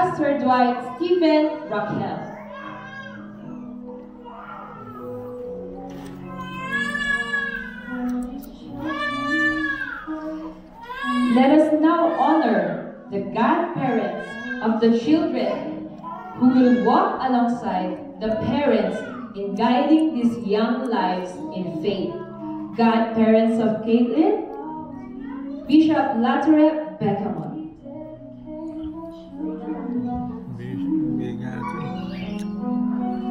Pastor Dwight Stephen Raquel. Let us now honor the godparents of the children who will walk alongside the parents in guiding these young lives in faith. Godparents of Caitlin, Bishop Latere Beckamon.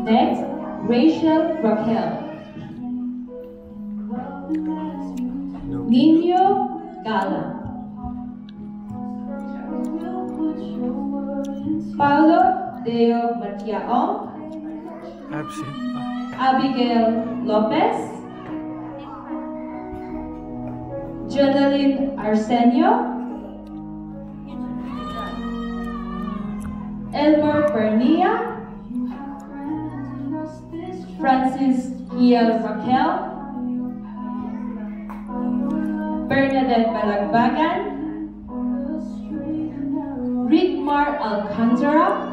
Next, Rachel Raquel. Nino Gala. Paulo Deo Matiaong. Absent. Abigail Lopez. Jonaline Arsenio. Elmer Pernia. Francis Kiel Raquel. Bernadette Balagbagan. Rickmar Alcantara.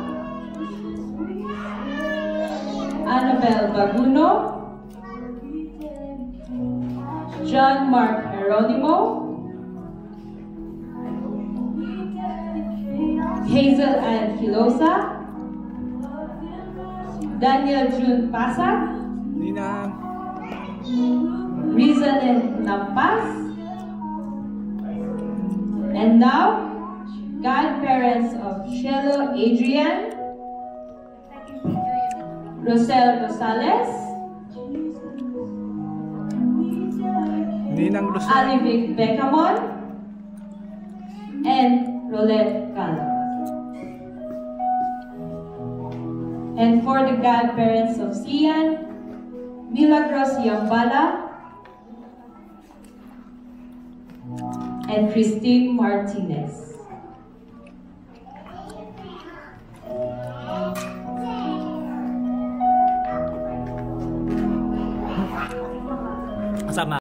Annabel Baguno. John Mark Geronimo. Hazel Ann Hilosa. Daniel June Pasak. Ninang. Rizalyn Nampas. And now, godparents of Shelo Adrian, Rosel Rosales, Ninang Rosel. Alivic Becamon, and Rolette Cala. And for the godparents of Sian, Milagros Yambala and Christine Martinez. Kasama.